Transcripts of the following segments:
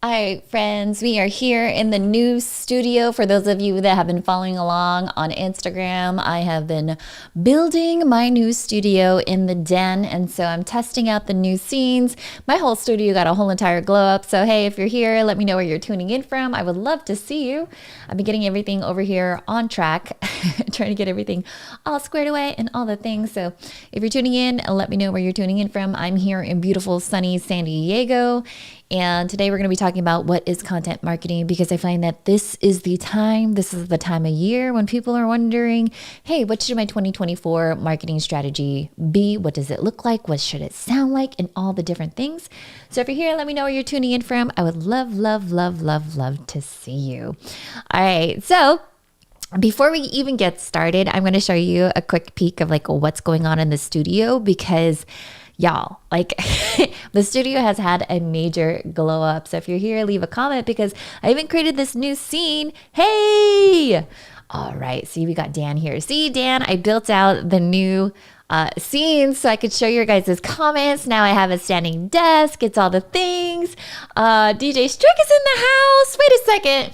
All right, friends, we are here in the new studio. For those of you that have been following along on Instagram, I have been building my new studio in the den. And so I'm testing out the new scenes. My whole studio got a whole entire glow up. So, hey, if you're here, let me know where you're tuning in from. I would love to see you. I've been getting everything over here on track, trying to get everything all squared away and all the things. So if you're tuning in, let me know where you're tuning in from. I'm here in beautiful, sunny San Diego. And today we're going to be talking about what is content marketing, because I find that this is the time of year when people are wondering, hey, what should my 2024 marketing strategy be? What does it look like? What should it sound like? And all the different things. So if you're here, let me know where you're tuning in from. I would love to see you. All right. So before we even get started, I'm going to show you a quick peek of what's going on in the studio, because y'all, the studio has had a major glow up. So if you're here, leave a comment, because I even created this new scene. Hey! All right, see, we got Dan here. See, Dan, I built out the new scenes so I could show your guys' comments. Now I have a standing desk. It's all the things. DJ Strick is in the house. Wait a second.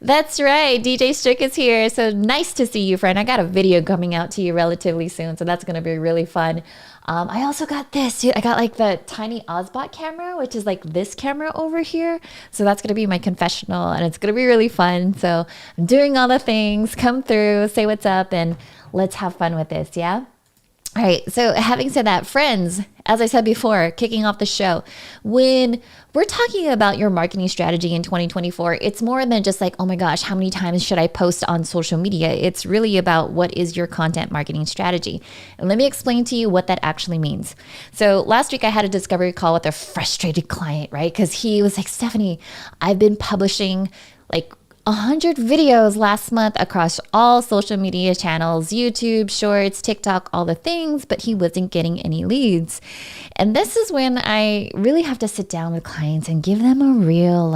That's right. DJ Strick is here. So nice to see you, friend. I got a video coming out to you relatively soon, so that's going to be really fun. I also got this. I got the tiny Ozbot camera, which is this camera over here. So that's going to be my confessional, and it's going to be really fun. So I'm doing all the things. Come through, say what's up, and let's have fun with this, yeah? All right, so having said that, friends, as I said before, kicking off the show, when we're talking about your marketing strategy in 2024, it's more than just oh my gosh, how many times should I post on social media? It's really about what is your content marketing strategy. And let me explain to you what that actually means. So last week I had a discovery call with a frustrated client, right? Because he was like, Stephanie, I've been publishing 100 videos last month across all social media channels, YouTube, Shorts, TikTok, all the things, but he wasn't getting any leads. And this is when I really have to sit down with clients and give them a real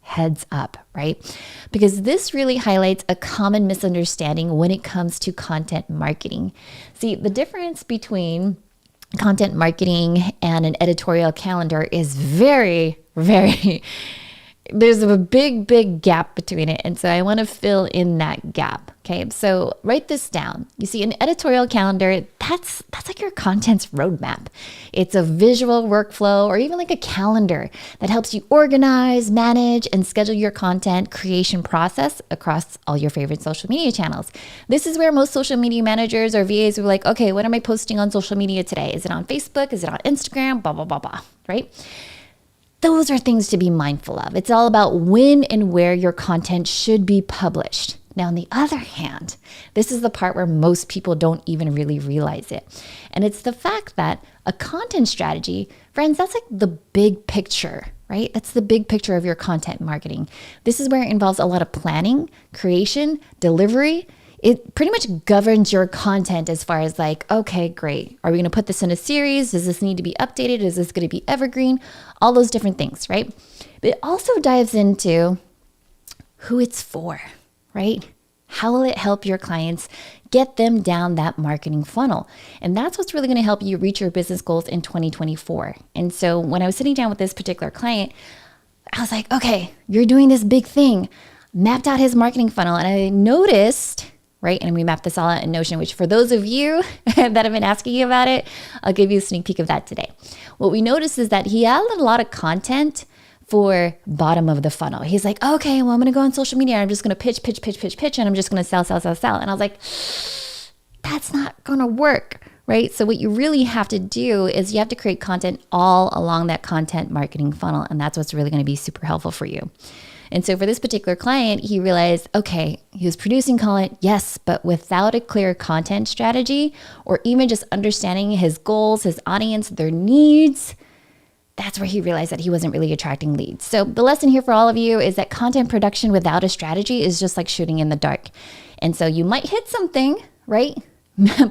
heads up, right? Because this really highlights a common misunderstanding when it comes to content marketing. See, the difference between content marketing and an editorial calendar is very there's a big gap between it. And so I want to fill in that gap. Okay. So write this down. You see, an editorial calendar, that's your content's roadmap. It's a visual workflow, or even a calendar that helps you organize, manage, and schedule your content creation process across all your favorite social media channels. This is where most social media managers or VAs are like, okay, what am I posting on social media today? Is it on Facebook? Is it on Instagram? Blah, blah, blah, blah, right? Those are things to be mindful of. It's all about when and where your content should be published. Now, on the other hand, this is the part where most people don't even really realize it. And it's the fact that a content strategy, friends, that's the big picture, right? That's the big picture of your content marketing. This is where it involves a lot of planning, creation, delivery. It pretty much governs your content as far as okay, great. Are we going to put this in a series? Does this need to be updated? Is this going to be evergreen? All those different things, right? But it also dives into who it's for, right? How will it help your clients get them down that marketing funnel? And that's what's really going to help you reach your business goals in 2024. And so when I was sitting down with this particular client, I was like, okay, you're doing this big thing. Mapped out his marketing funnel. And I noticed, right? And we mapped this all out in Notion, which for those of you that have been asking you about it, I'll give you a sneak peek of that today. What we noticed is that he had a lot of content for bottom of the funnel. He's like, okay, well, I'm going to go on social media. I'm just going to pitch. And I'm just going to sell. And I was like, that's not going to work, right? So what you really have to do is you have to create content all along that content marketing funnel. And that's what's really going to be super helpful for you. And so for this particular client, he realized, okay, he was producing content, yes, but without a clear content strategy, or even just understanding his goals, his audience, their needs, that's where he realized that he wasn't really attracting leads. So the lesson here for all of you is that content production without a strategy is just like shooting in the dark. And so you might hit something, right?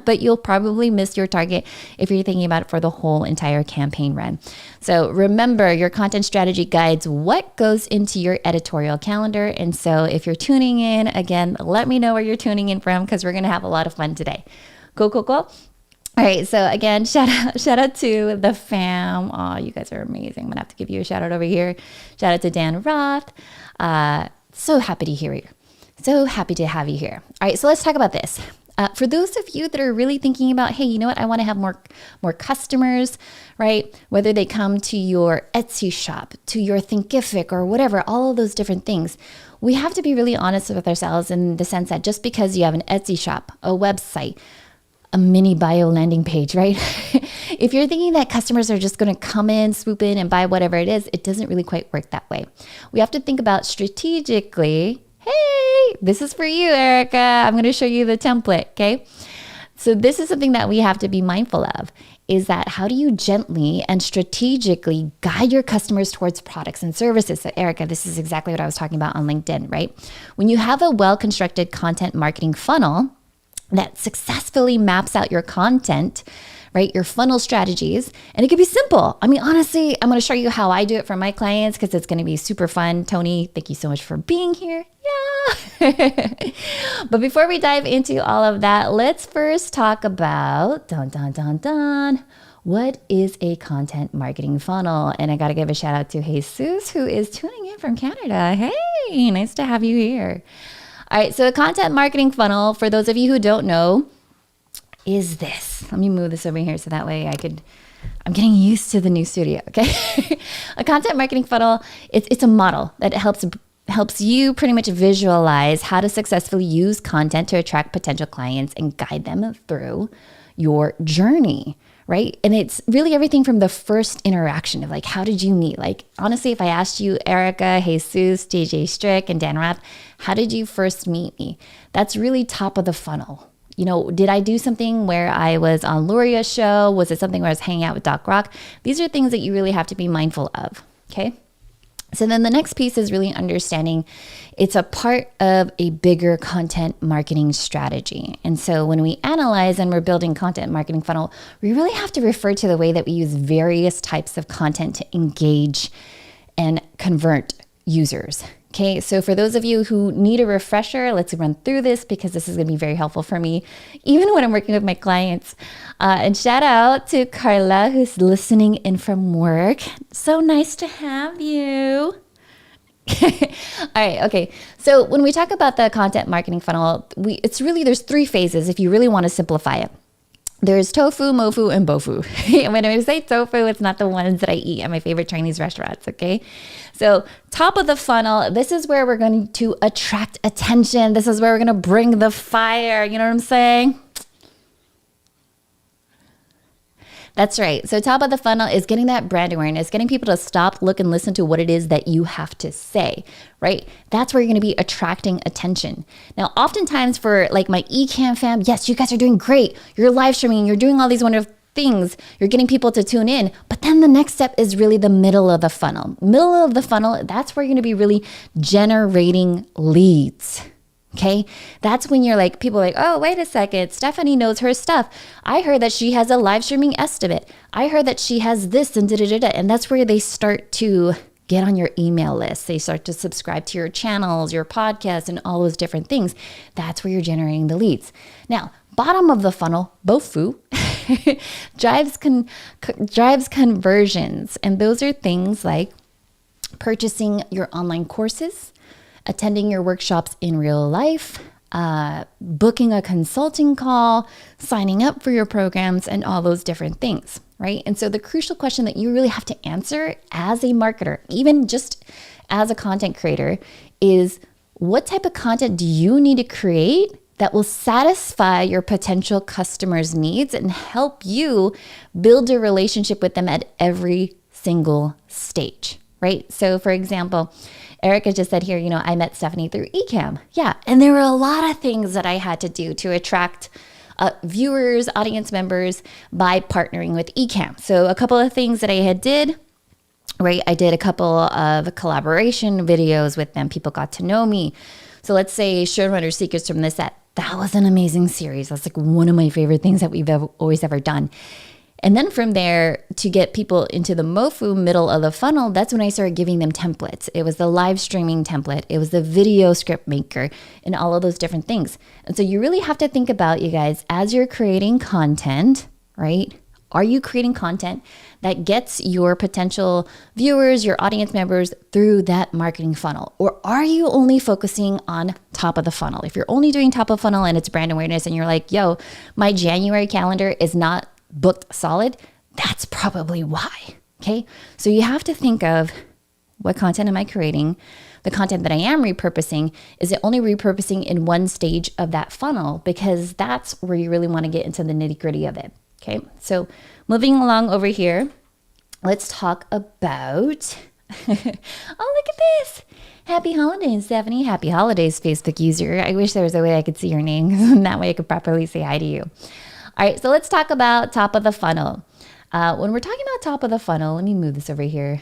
But you'll probably miss your target if you're thinking about it for the whole entire campaign run. So remember, your content strategy guides what goes into your editorial calendar. And so if you're tuning in, again, let me know where you're tuning in from, because we're going to have a lot of fun today. Cool. All right, so again, shout out to the fam. Oh, you guys are amazing. I'm gonna have to give you a shout out over here. Shout out to Dan Roth. So happy to hear you. So happy to have you here. All right, so let's talk about this. For those of you that are really thinking about, hey, you know what? I want to have more customers, right? Whether they come to your Etsy shop, to your Thinkific or whatever, all of those different things. We have to be really honest with ourselves in the sense that just because you have an Etsy shop, a website, a mini bio landing page, right? If you're thinking that customers are just going to come in, swoop in and buy whatever it is, it doesn't really quite work that way. We have to think about strategically. Hey, this is for you, Erica. I'm going to show you the template, okay? So this is something that we have to be mindful of, is that how do you gently and strategically guide your customers towards products and services? So Erica, this is exactly what I was talking about on LinkedIn, right? When you have a well-constructed content marketing funnel that successfully maps out your content, right? Your funnel strategies. And it could be simple. I mean, honestly, I'm going to show you how I do it for my clients because it's going to be super fun. Tony, thank you so much for being here. Yeah. But before we dive into all of that, let's first talk about what is a content marketing funnel? And I got to give a shout out to Jesus, who is tuning in from Canada. Hey, nice to have you here. All right, so a content marketing funnel, for those of you who don't know, is this. Let me move this over here so that way I'm getting used to the new studio, okay? A content marketing funnel, it's a model that helps you pretty much visualize how to successfully use content to attract potential clients and guide them through your journey, right? And it's really everything from the first interaction of like, how did you meet? Like, honestly, if I asked you, Erica, Jesus, DJ Strick, and Dan Rath, how did you first meet me? That's really top of the funnel. You know, did I do something where I was on Luria's show? Was it something where I was hanging out with Doc Rock? These are things that you really have to be mindful of, okay? So then the next piece is really understanding it's a part of a bigger content marketing strategy. And so when we analyze and we're building content marketing funnel, we really have to refer to the way that we use various types of content to engage and convert users. Okay, so for those of you who need a refresher, let's run through this because this is going to be very helpful for me, even when I'm working with my clients. And shout out to Carla, who's listening in from work. So nice to have you. All right, okay. So when we talk about the content marketing funnel, there's 3 phases if you really want to simplify it. There's TOFU, MOFU, and BOFU. And when I say tofu, it's not the ones that I eat at my favorite Chinese restaurants, okay? So top of the funnel, this is where we're going to attract attention. This is where we're going to bring the fire. You know what I'm saying? That's right. So top of the funnel is getting that brand awareness, getting people to stop, look, and listen to what it is that you have to say, right? That's where you're going to be attracting attention. Now, oftentimes for like my ECAMM fam, yes, you guys are doing great. You're live streaming, you're doing all these wonderful things. You're getting people to tune in. But then the next step is really the middle of the funnel. Middle of the funnel, that's where you're going to be really generating leads. Okay, that's when you're like, people are like, oh, wait a second, Stephanie knows her stuff. I heard that she has a live streaming estimate. I heard that she has this and da-da-da-da. And that's where they start to get on your email list. They start to subscribe to your channels, your podcasts, and all those different things. That's where you're generating the leads. Now, bottom of the funnel, BOFU, drives conversions. And those are things like purchasing your online courses, attending your workshops in real life, booking a consulting call, signing up for your programs, and all those different things, right? And so the crucial question that you really have to answer as a marketer, even just as a content creator, is what type of content do you need to create that will satisfy your potential customers' needs and help you build a relationship with them at every single stage, right? So for example, Erica just said here, you know, I met Stephanie through ECAMM. Yeah, and there were a lot of things that I had to do to attract viewers, audience members by partnering with ECAMM. So a couple of things that I did, right? I did a couple of collaboration videos with them. People got to know me. So let's say Showrunner Secrets from the Set. That was an amazing series. That's like one of my favorite things that we've always ever done. And then from there, to get people into the MOFU middle of the funnel, that's when I started giving them templates. It was the live streaming template. It was the video script maker and all of those different things. And so you really have to think about, you guys, as you're creating content, right? Are you creating content that gets your potential viewers, your audience members through that marketing funnel? Or are you only focusing on top of the funnel? If you're only doing top of funnel and it's brand awareness and you're like, yo, my January calendar is not booked solid, that's probably why. Okay. So you have to think of, what content am I creating? The content that I am repurposing, is it only repurposing in one stage of that funnel? Because that's where you really want to get into the nitty gritty of it. Okay, so moving along over here, let's talk about, oh, look at this. Happy holidays, Stephanie. Happy holidays, Facebook user. I wish there was a way I could see your name, and that way I could properly say hi to you. All right, so let's talk about top of the funnel. When we're talking about top of the funnel, let me move this over here.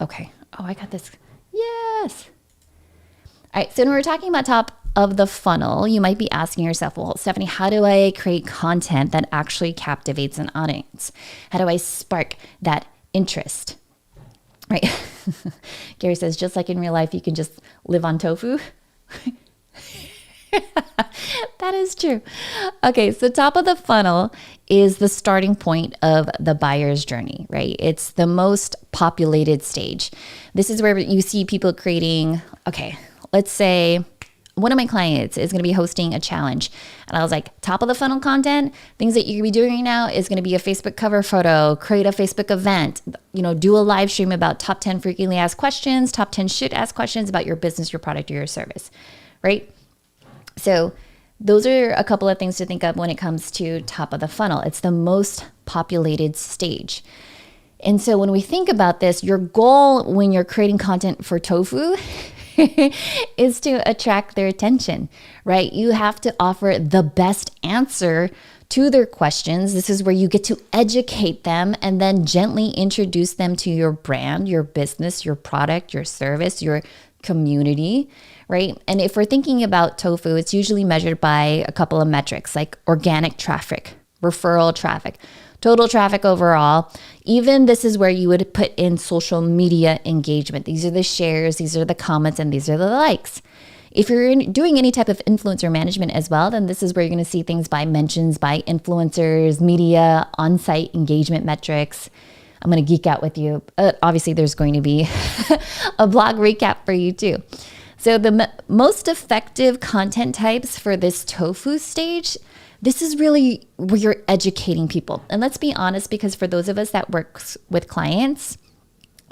Okay, oh, I got this. Yes. All right, so when we're talking about top of the funnel, you might be asking yourself, well, Stephanie, how do I create content that actually captivates an audience? How do I spark that interest? Right. Gary says, just like in real life, you can just live on tofu. That is true. Okay, so top of the funnel is the starting point of the buyer's journey, right? It's the most populated stage. This is where you see people creating, okay, let's say one of my clients is going to be hosting a challenge. And I was like, top of the funnel content, things that you're going to be doing right now is going to be a Facebook cover photo, create a Facebook event, do a live stream about top 10 frequently asked questions, top 10 should ask questions about your business, your product, or your service, right? So those are a couple of things to think of when it comes to top of the funnel. It's the most populated stage. And so when we think about this, your goal when you're creating content for TOFU is to attract their attention, right? You have to offer the best answer to their questions. This is where you get to educate them and then gently introduce them to your brand, your business, your product, your service, your community, right? And if we're thinking about TOFU, it's usually measured by a couple of metrics like organic traffic, referral traffic, total traffic overall. Even this is where you would put in social media engagement. These are the shares, these are the comments, and these are the likes. If you're doing any type of influencer management as well, then this is where you're going to see things by mentions by influencers, media, on-site engagement metrics. I'm going to geek out with you. Obviously, there's going to be a blog recap for you too. So the most effective content types for this TOFU stage, this is really where you're educating people. And let's be honest, because for those of us that works with clients,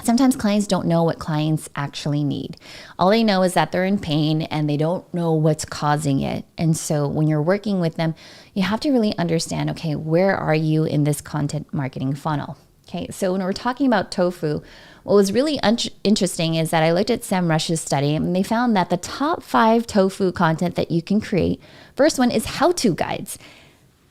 sometimes clients don't know what clients actually need. All they know is that they're in pain and they don't know what's causing it. And so when you're working with them, you have to really understand, okay, where are you in this content marketing funnel? Okay, so when we're talking about TOFU, what was really interesting is that I looked at SEMrush's study and they found that the top 5 TOFU content that you can create, first one is how-to guides.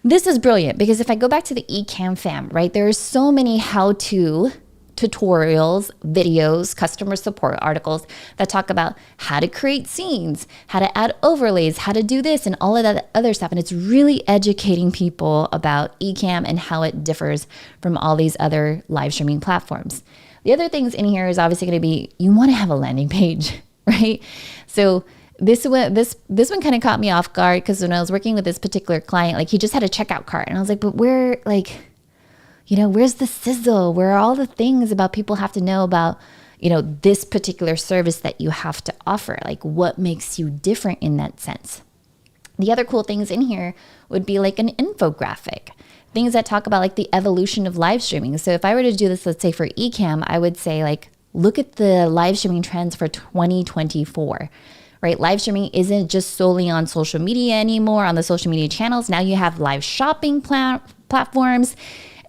This is brilliant because if I go back to the ECAMM fam, right, there are so many how-to tutorials, videos, customer support articles that talk about how to create scenes, how to add overlays, how to do this and all of that other stuff. And it's really educating people about ECAMM and how it differs from all these other live streaming platforms. The other things in here is obviously going to be, you want to have a landing page, right? So this one kind of caught me off guard because when I was working with this particular client, like he just had a checkout cart and I was like, but where, like, where's the sizzle? Where are all the things about people have to know about, this particular service that you have to offer? Like what makes you different in that sense? The other cool things in here would be like an infographic, things that talk about like the evolution of live streaming. So if I were to do this, let's say for ECAMM, I would say like, look at the live streaming trends for 2024, right? Live streaming isn't just solely on social media anymore, on the social media channels. Now you have live shopping platforms.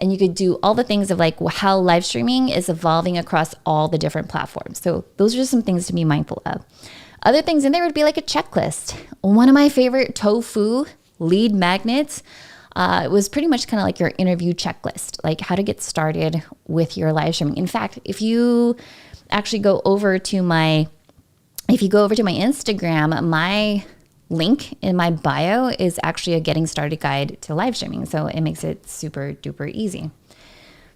And you could do all the things of like how live streaming is evolving across all the different platforms. So those are just some things to be mindful of. Other things in there would be like a checklist. One of my favorite TOFU lead magnets it was pretty much kind of like your interview checklist, like how to get started with your live streaming. In fact, if you actually go over to my Instagram, my link in my bio is actually a getting started guide to live streaming. So it makes it super duper easy.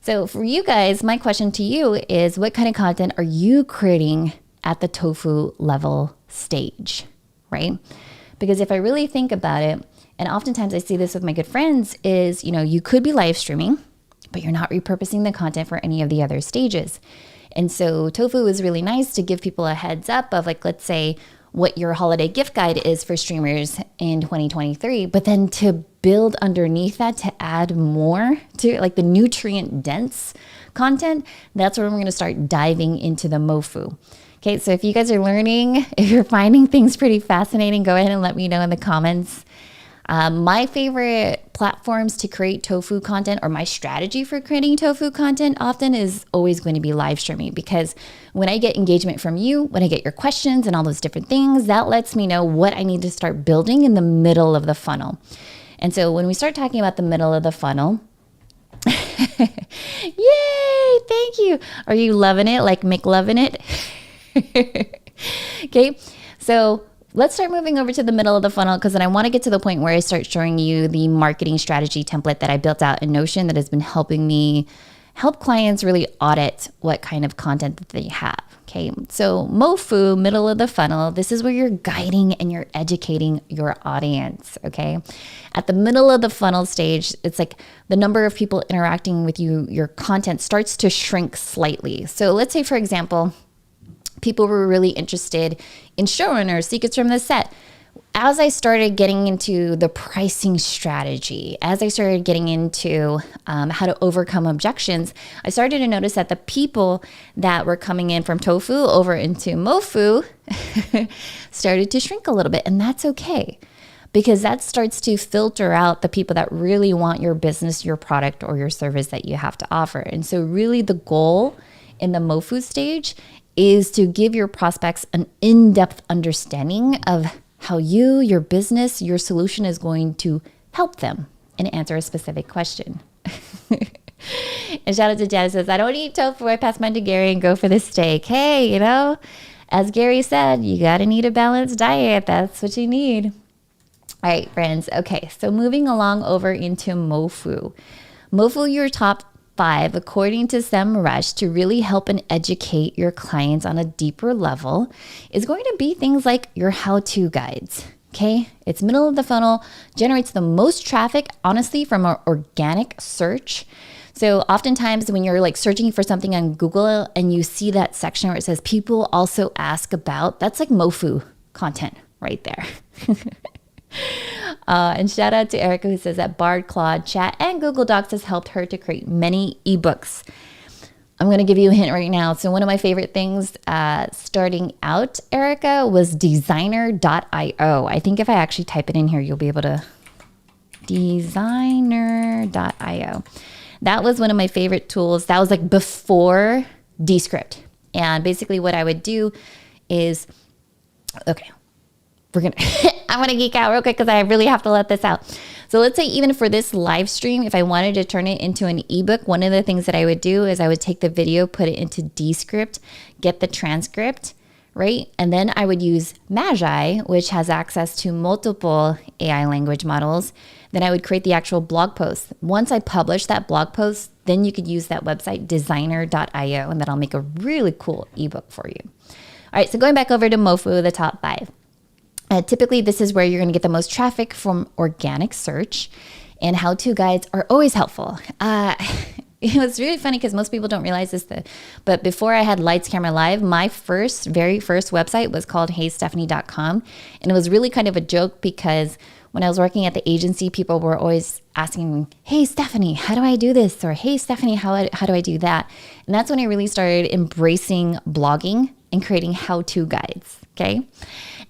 So for you guys, my question to you is what kind of content are you creating at the TOFU level stage, right? Because if I really think about it, And oftentimes I see this with my good friends is, you could be live streaming, but you're not repurposing the content for any of the other stages. And so TOFU is really nice to give people a heads up of like, let's say what your holiday gift guide is for streamers in 2023, but then to build underneath that to add more to like the nutrient dense content. That's where we're going to start diving into the MOFU. Okay, so if you guys are learning, if you're finding things pretty fascinating, go ahead and let me know in the comments. My favorite platforms to create TOFU content, or my strategy for creating TOFU content often is always going to be live streaming, because when I get engagement from you, when I get your questions and all those different things, that lets me know what I need to start building in the middle of the funnel. And so when we start talking about the middle of the funnel, yay, thank you. Are you loving it? Like McLovin' it? Okay, so let's start moving over to the middle of the funnel, because then I want to get to the point where I start showing you the marketing strategy template that I built out in Notion that has been helping me help clients really audit what kind of content that they have. Okay, so MOFU, middle of the funnel, this is where you're guiding and you're educating your audience. Okay, at the middle of the funnel stage, it's like the number of people interacting with you, your content starts to shrink slightly. So let's say, for example, people were really interested in showrunners, secrets from the set. As I started getting into the pricing strategy, as I started getting into how to overcome objections, I started to notice that the people that were coming in from TOFU over into MOFU started to shrink a little bit. And that's okay, because that starts to filter out the people that really want your business, your product, or your service that you have to offer. And so really the goal in the MOFU stage is to give your prospects an in-depth understanding of how you, your business, your solution is going to help them and answer a specific question. And shout out to Janice says, I don't eat tofu. I pass mine to Gary and go for the steak. Hey, as Gary said, you got to need a balanced diet. That's what you need. All right, friends. Okay, so moving along over into MOFU. MOFU, your top 5, according to SEMrush, to really help and educate your clients on a deeper level, is going to be things like your how-to guides. Okay, it's middle of the funnel, generates the most traffic, honestly, from our organic search. So oftentimes when you're like searching for something on Google and you see that section where it says people also ask about, that's like MOFU content right there. And shout out to Erica, who says that Bard, Claude, Chat, and Google Docs has helped her to create many ebooks. I'm going to give you a hint right now. So one of my favorite things starting out, Erica, was designer.io. I think if I actually type it in here, you'll be able to. Designer.io. That was one of my favorite tools. That was like before Descript. And basically what I would do is, okay, I'm going to geek out real quick because I really have to let this out. So let's say even for this live stream, if I wanted to turn it into an ebook, one of the things that I would do is I would take the video, put it into Descript, get the transcript, right? And then I would use Magi, which has access to multiple AI language models. Then I would create the actual blog post. Once I publish that blog post, then you could use that website, designer.io, and then I'll make a really cool ebook for you. All right, so going back over to MOFU, the top 5. Typically, this is where you're going to get the most traffic from organic search, and how-to guides are always helpful. It was really funny because most people don't realize this, but before I had Lights Camera Live, my very first website was called heystephanie.com, and it was really kind of a joke because when I was working at the agency, people were always asking me, hey, Stephanie, how do I do this? Or hey, Stephanie, how do I do that? And that's when I really started embracing blogging and creating how-to guides, okay?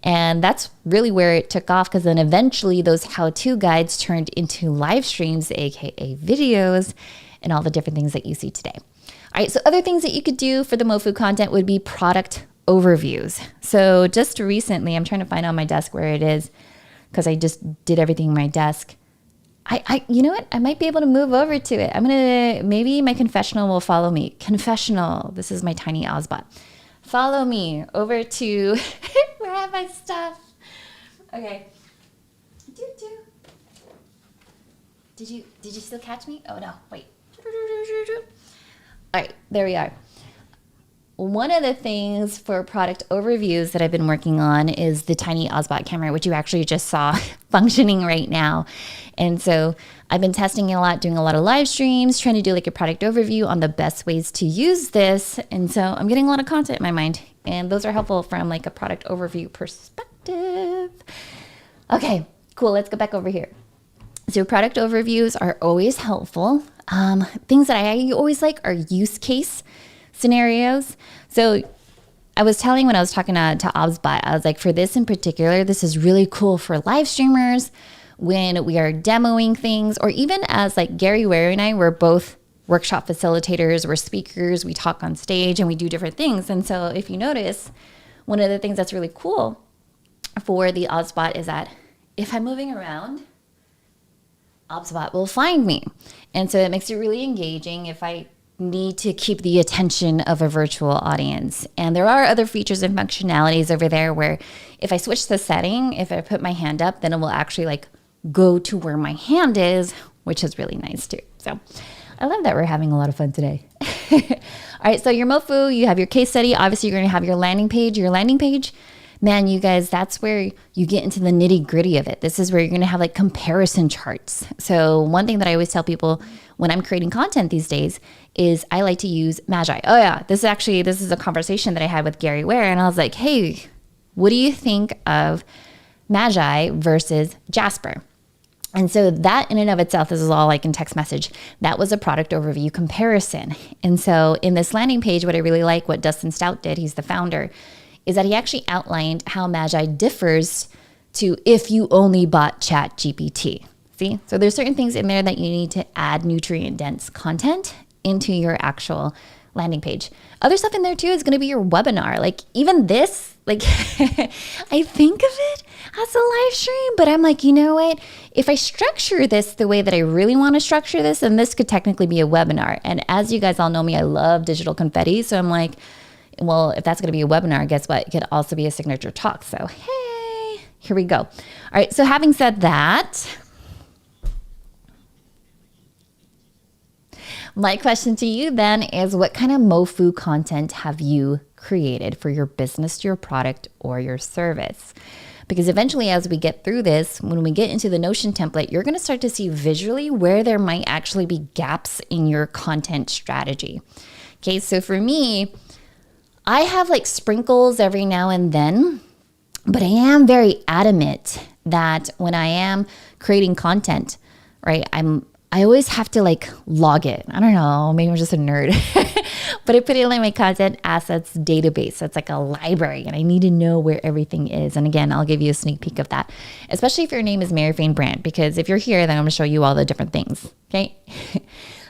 And that's really where it took off, because then eventually those how-to guides turned into live streams, aka videos, and all the different things that you see today. All right, so other things that you could do for the MOFU content would be product overviews. So just recently, I'm trying to find on my desk where it is, because I just did everything on my desk. You know what? I might be able to move over to it. Maybe my confessional will follow me. Confessional, this is my tiny Ozbot. Follow me over to, where have my stuff? Okay. Did you still catch me? Oh no, wait. All right, there we are. one of the things for product overviews that I've been working on is the tiny Ozbot camera, which you actually just saw functioning right now. And so I've been testing it a lot, doing a lot of live streams, trying to do like a product overview on the best ways to use this. And so I'm getting a lot of content in my mind, and those are helpful from like a product overview perspective. Okay, cool. Let's go back over here. So product overviews are always helpful. Things that I always like are use case scenarios. So I was telling when I was talking to Ozbot, I was like, for this in particular, this is really cool for live streamers when we are demoing things, or even as like Gary Ware and I, we're both workshop facilitators, we're speakers, we talk on stage and we do different things. And so if you notice, one of the things that's really cool for the Ozbot is that if I'm moving around, Ozbot will find me. And so it makes it really engaging if I need to keep the attention of a virtual audience. And there are other features and functionalities over there where if I switch the setting, if I put my hand up, then it will actually like go to where my hand is, which is really nice too. So I love that we're having a lot of fun today. All right, so your MOFU, you have your case study. Obviously, you're going to have your landing page. Your landing page, man, you guys, that's where you get into the nitty gritty of it. This is where you're going to have like comparison charts. So one thing that I always tell people when I'm creating content these days is I like to use Magi. Oh yeah, this is a conversation that I had with Gary Ware, and I was like, hey, what do you think of Magi versus Jasper? And so that in and of itself, this is all like in text message, that was a product overview comparison. And so in this landing page, what I really like, what Dustin Stout did, he's the founder, is that he actually outlined how Magi differs to if you only bought ChatGPT. See? So there's certain things in there that you need to add nutrient dense content into your actual landing page. Other stuff in there too is going to be your webinar. Like even this, like I think of it as a live stream, but I'm like, you know what? If I structure this the way that I really want to structure this, then this could technically be a webinar. And as you guys all know me, I love digital confetti. So I'm like, well, if that's going to be a webinar, guess what? It could also be a signature talk. So, hey, here we go. All right. So having said that, my question to you then is, what kind of MOFU content have you created for your business, your product, or your service? Because eventually, as we get through this, when we get into the Notion template, you're going to start to see visually where there might actually be gaps in your content strategy. Okay, so for me, I have like sprinkles every now and then, but I am very adamant that when I am creating content, right, I always have to like log it. I don't know, maybe I'm just a nerd, but I put it in like my content assets database. So it's like a library and I need to know where everything is. And again, I'll give you a sneak peek of that, especially if your name is Mary Fane Brand, because if you're here, then I'm gonna show you all the different things, okay?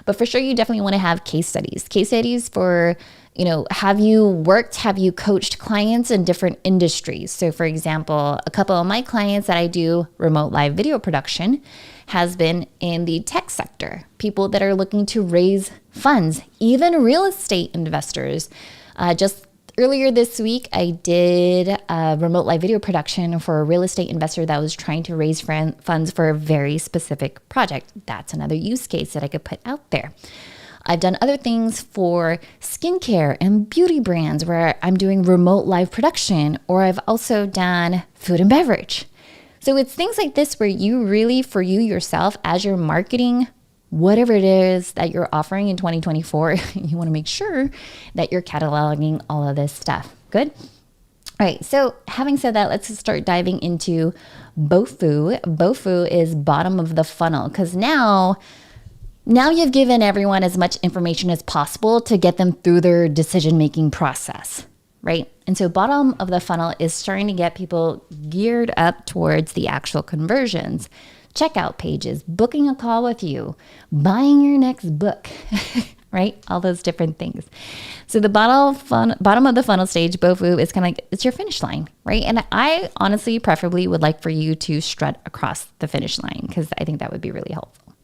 But for sure, you definitely wanna have case studies for, you know, have you coached clients in different industries? So for example, a couple of my clients that I do remote live video production has been in the tech sector, people that are looking to raise funds, even real estate investors. Just earlier this week, I did a remote live video production for a real estate investor that was trying to raise funds for a very specific project. That's another use case that I could put out there. I've done other things for skincare and beauty brands where I'm doing remote live production, or I've also done food and beverage. So it's things like this where you really, for you yourself, as you're marketing whatever it is that you're offering in 2024, you want to make sure that you're cataloging all of this stuff. Good? All right, so having said that, let's start diving into BOFU. BOFU is bottom of the funnel, because now you've given everyone as much information as possible to get them through their decision-making process, right? And so bottom of the funnel is starting to get people geared up towards the actual conversions, checkout pages, booking a call with you, buying your next book, right? All those different things. So the bottom of the funnel stage, BOFU, is kind of like, it's your finish line, right? And I honestly, preferably would like for you to strut across the finish line, because I think that would be really helpful.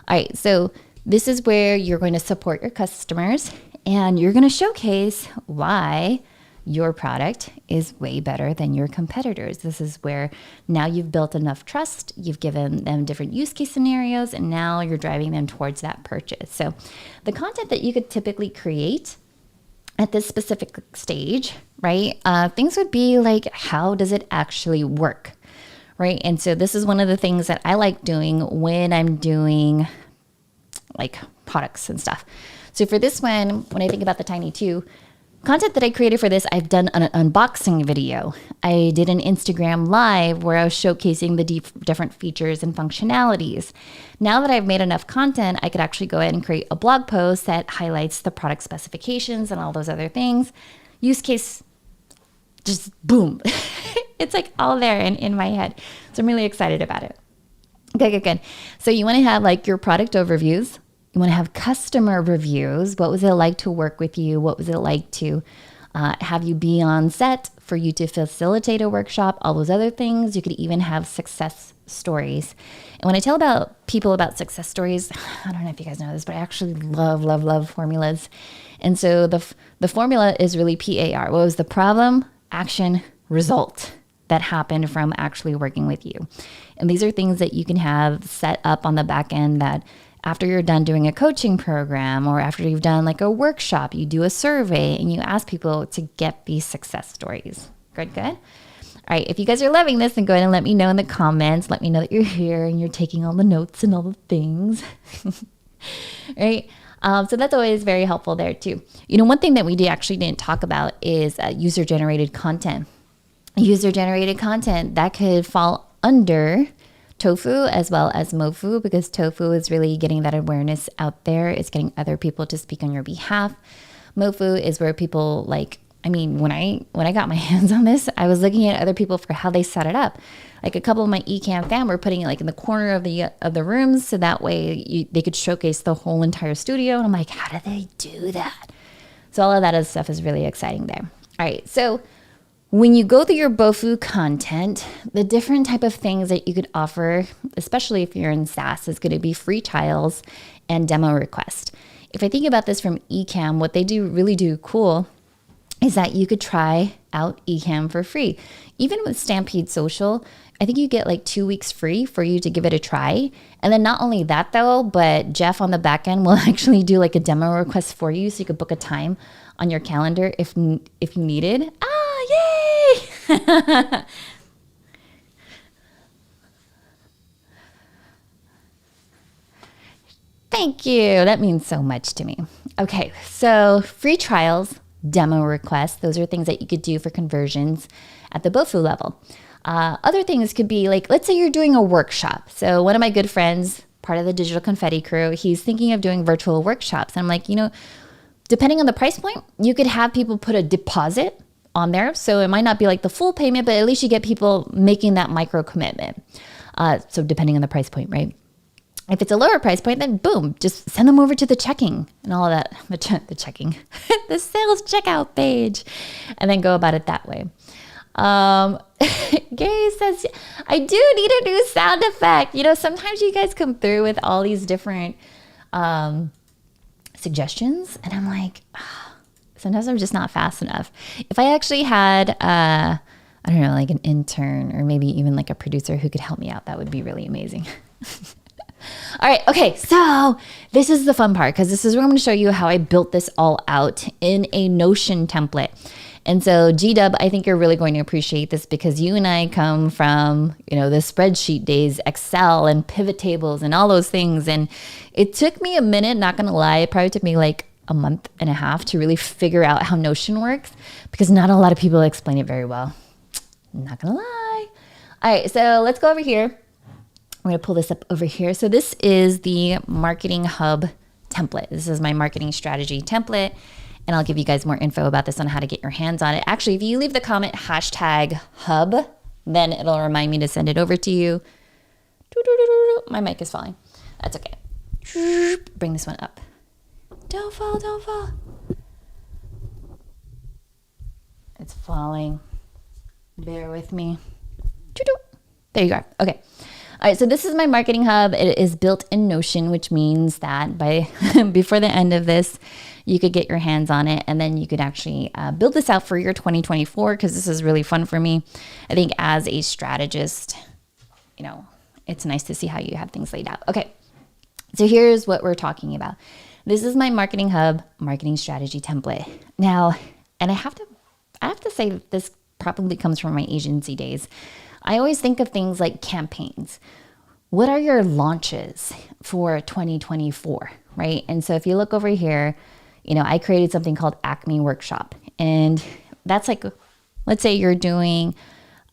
All right, so this is where you're going to support your customers and you're going to showcase why your product is way better than your competitors. This is where now you've built enough trust, you've given them different use case scenarios, and now you're driving them towards that purchase. So the content that you could typically create at this specific stage, right, things would be like, how does it actually work, right? And so this is one of the things that I like doing when I'm doing like products and stuff. So for this one, when I think about the Tiny 2, content that I created for this, I've done an unboxing video. I did an Instagram live where I was showcasing the different features and functionalities. Now that I've made enough content, I could actually go ahead and create a blog post that highlights the product specifications and all those other things. Use case, just boom. It's like all there in my head. So I'm really excited about it. Okay, good. So you want to have like your product overviews. You want to have customer reviews. What was it like to work with you? What was it like to have you be on set, for you to facilitate a workshop, all those other things. You could even have success stories. And when I tell people about success stories, I don't know if you guys know this, but I actually love formulas. And so the formula is really PAR. What was the problem, action, result that happened from actually working with you? And these are things that you can have set up on the back end, that after you're done doing a coaching program or after you've done like a workshop, you do a survey and you ask people to get these success stories. Good. All right. If you guys are loving this, then go ahead and let me know in the comments. Let me know that you're here and you're taking all the notes and all the things. Right. So that's always very helpful there too. You know, one thing that we actually didn't talk about is user-generated content. User-generated content that could fall under TOFU as well as MOFU, because TOFU is really getting that awareness out there. It's getting other people to speak on your behalf. MOFU is where people when I got my hands on this, I was looking at other people for how they set it up. Like a couple of my ECAMM fam were putting it like in the corner of the rooms, so that way they could showcase the whole entire studio. And I'm like, how do they do that? So all of that stuff is really exciting there. All right, so when you go through your BOFU content, the different type of things that you could offer, especially if you're in SaaS, is going to be free trials and demo request. If I think about this from ECAMM, what they really do cool is that you could try out ECAMM for free. Even with Stampede Social, I think you get like 2 weeks free for you to give it a try. And then not only that though, but Jeff on the back end will actually do like a demo request for you, so you could book a time on your calendar if you needed. Yay! Thank you. That means so much to me. Okay, so free trials, demo requests, those are things that you could do for conversions at the BOFU level. Other things could be like, let's say you're doing a workshop. So one of my good friends, part of the Digital Confetti crew, he's thinking of doing virtual workshops. And I'm like, depending on the price point, you could have people put a deposit on there. So it might not be like the full payment, but at least you get people making that micro commitment. So depending on the price point, right? If it's a lower price point, then boom, just send them over to the checking and all of that, the checking, the sales checkout page, and then go about it that way. Gary says, I do need a new sound effect. Sometimes you guys come through with all these different suggestions, and I'm like, sometimes I'm just not fast enough. If I actually had, I don't know, like an intern or maybe even like a producer who could help me out, that would be really amazing. All right. Okay. So this is the fun part, because this is where I'm going to show you how I built this all out in a Notion template. And so G-Dub, I think you're really going to appreciate this, because you and I come from, the spreadsheet days, Excel and pivot tables and all those things. And it took me a minute, not going to lie. It probably took me like a month and a half to really figure out how Notion works, because not a lot of people explain it very well. Not going to lie. All right. So let's go over here. I'm going to pull this up over here. So this is the Marketing Hub template. This is my marketing strategy template. And I'll give you guys more info about this on how to get your hands on it. Actually, if you leave the comment #hub, then it'll remind me to send it over to you. My mic is falling. That's okay. Bring this one up. Don't fall. It's falling. Bear with me. There you go. Okay. All right, so this is my marketing hub. It is built in Notion, which means that before the end of this, you could get your hands on it, and then you could actually build this out for your 2024, because this is really fun for me. I think as a strategist, it's nice to see how you have things laid out. Okay, so here's what we're talking about. This is my marketing hub marketing strategy template. Now, and I have to say that this probably comes from my agency days. I always think of things like campaigns. What are your launches for 2024, right? And so if you look over here, I created something called Acme Workshop. And that's like, let's say you're doing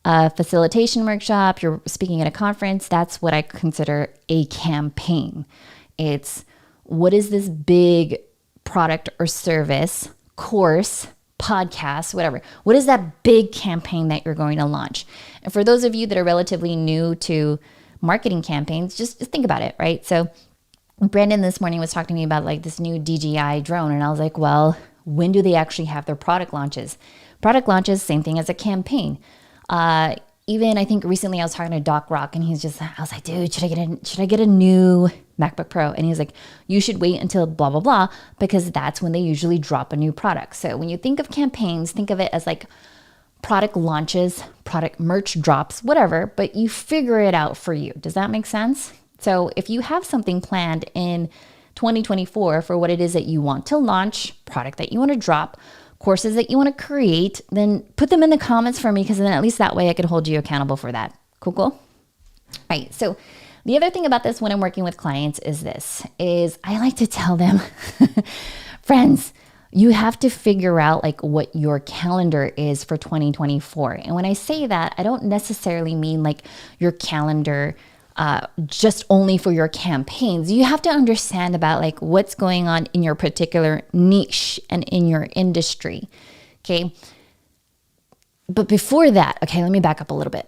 a facilitation workshop, you're speaking at a conference. That's what I consider a campaign. It's what is this big product or service, course, podcast, whatever. What is that big campaign that you're going to launch? And for those of you that are relatively new to marketing campaigns, just think about it, right? So Brandon this morning was talking to me about like this new DJI drone. And I was like, well, when do they actually have their product launches? Product launches, same thing as a campaign. Even I think recently I was talking to Doc Rock and I was like, dude, should I get a new MacBook Pro? And he's like, you should wait until blah, blah, blah, because that's when they usually drop a new product. So when you think of campaigns, think of it as like product launches, product merch drops, whatever, but you figure it out for you. Does that make sense? So if you have something planned in 2024 for what it is that you want to launch, product that you want to drop, courses that you want to create, then put them in the comments for me, because then at least that way I could hold you accountable for that. Cool. All right. So the other thing about this when I'm working with clients is I like to tell them, friends, you have to figure out like what your calendar is for 2024. And when I say that, I don't necessarily mean like your calendar just only for your campaigns. You have to understand about like what's going on in your particular niche and in your industry. Okay. But before that, okay, let me back up a little bit.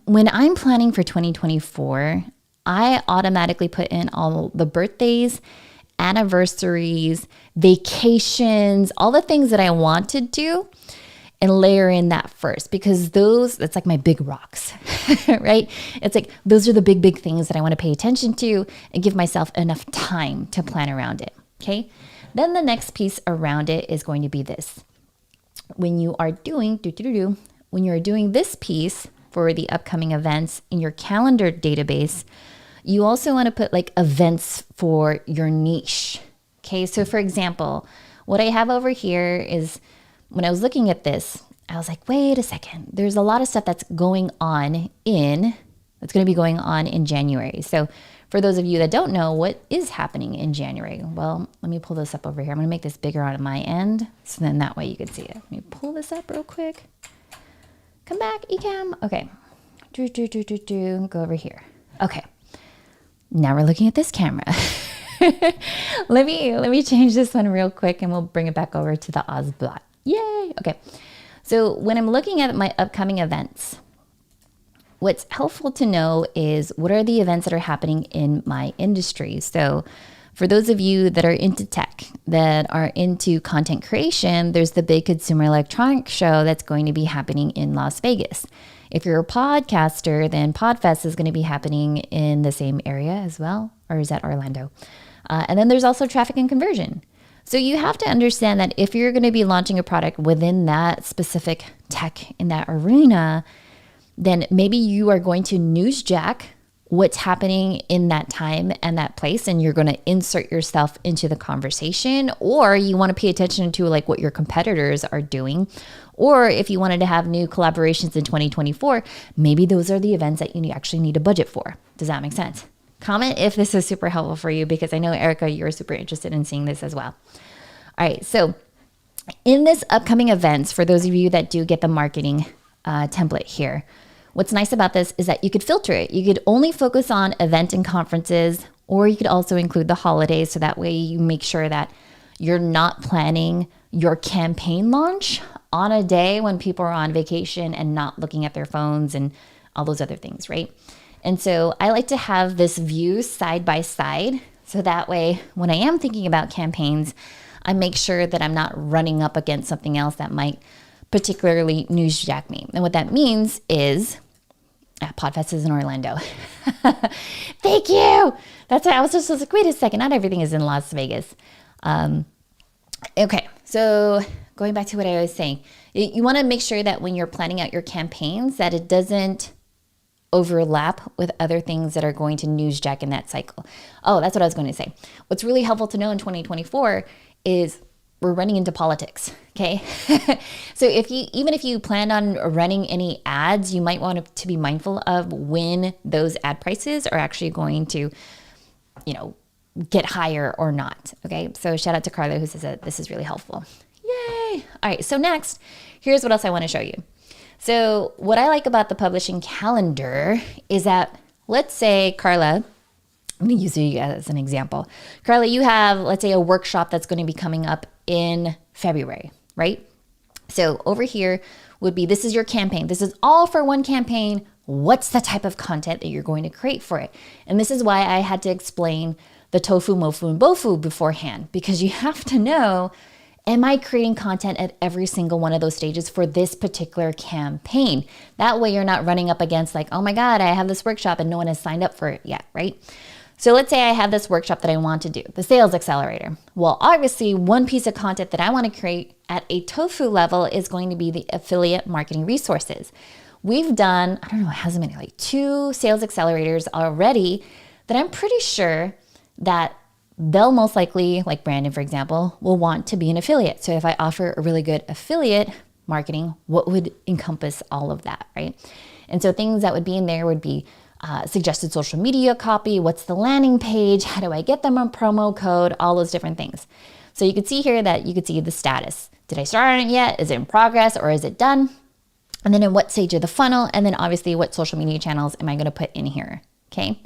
When I'm planning for 2024, I automatically put in all the birthdays, anniversaries, vacations, all the things that I want to do, and layer in that first, because that's like my big rocks, right? It's like, those are the big things that I want to pay attention to and give myself enough time to plan around it. Okay. Then the next piece around it is going to be this. When you are doing, when you're doing this piece for the upcoming events in your calendar database, you also want to put like events for your niche. Okay. So for example, what I have over here is, when I was looking at this, I was like, wait a second, there's a lot of stuff that's going to be going on in January. So for those of you that don't know what is happening in January, well, let me pull this up over here. I'm going to make this bigger on my end, so then that way you can see it. Let me pull this up real quick. Come back, ECAMM. Okay. Go over here. Okay. Now we're looking at this camera. Let me change this one real quick and we'll bring it back over to the Ozblot. Yay. Okay. So when I'm looking at my upcoming events, what's helpful to know is what are the events that are happening in my industry. So for those of you that are into tech, that are into content creation, there's the big Consumer Electronics Show that's going to be happening in Las Vegas. If you're a podcaster, then PodFest is going to be happening in the same area as well, or is that Orlando? And then there's also traffic and conversion. So you have to understand that if you're going to be launching a product within that specific tech in that arena, then maybe you are going to newsjack what's happening in that time and that place, and you're going to insert yourself into the conversation, or you want to pay attention to like what your competitors are doing. Or if you wanted to have new collaborations in 2024, maybe those are the events that you actually need a budget for. Does that make sense? Comment if this is super helpful for you, because I know, Erica, you're super interested in seeing this as well. All right. So in this upcoming events, for those of you that do get the marketing template here, what's nice about this is that you could filter it. You could only focus on event and conferences, or you could also include the holidays. So that way you make sure that you're not planning your campaign launch on a day when people are on vacation and not looking at their phones and all those other things, right? And so I like to have this view side by side. So that way, when I am thinking about campaigns, I make sure that I'm not running up against something else that might particularly newsjack me. And what that means is, PodFest is in Orlando. Thank you. That's why I was just like, wait a second, not everything is in Las Vegas. Okay, so going back to what I was saying, you want to make sure that when you're planning out your campaigns, that it doesn't overlap with other things that are going to newsjack in that cycle. Oh, that's what I was going to say. What's really helpful to know in 2024 is we're running into politics, okay? So even if you plan on running any ads, you might want to be mindful of when those ad prices are actually going to, get higher or not, okay? So shout out to Carla who says that this is really helpful. Yay! All right, so next, here's what else I want to show you. So what I like about the publishing calendar is that, let's say, Carla, I'm going to use you as an example. Carla, you have, let's say, a workshop that's going to be coming up in February, right? So over here would be, this is your campaign. This is all for one campaign. What's the type of content that you're going to create for it? And this is why I had to explain the TOFU, MOFU, and BOFU beforehand, because you have to know, am I creating content at every single one of those stages for this particular campaign? That way you're not running up against like, oh my God, I have this workshop and no one has signed up for it yet, right? So let's say I have this workshop that I want to do, the sales accelerator. Well, obviously one piece of content that I want to create at a TOFU level is going to be the affiliate marketing resources. We've done, I don't know, how many, like 2 sales accelerators already that I'm pretty sure that they'll most likely, like Brandon, for example, will want to be an affiliate. So if I offer a really good affiliate marketing, what would encompass all of that, right? And so things that would be in there would be suggested social media copy, what's the landing page, how do I get them a promo code, all those different things. So you could see here that you could see the status. Did I start on it yet? Is it in progress or is it done? And then in what stage of the funnel? And then obviously what social media channels am I going to put in here? Okay.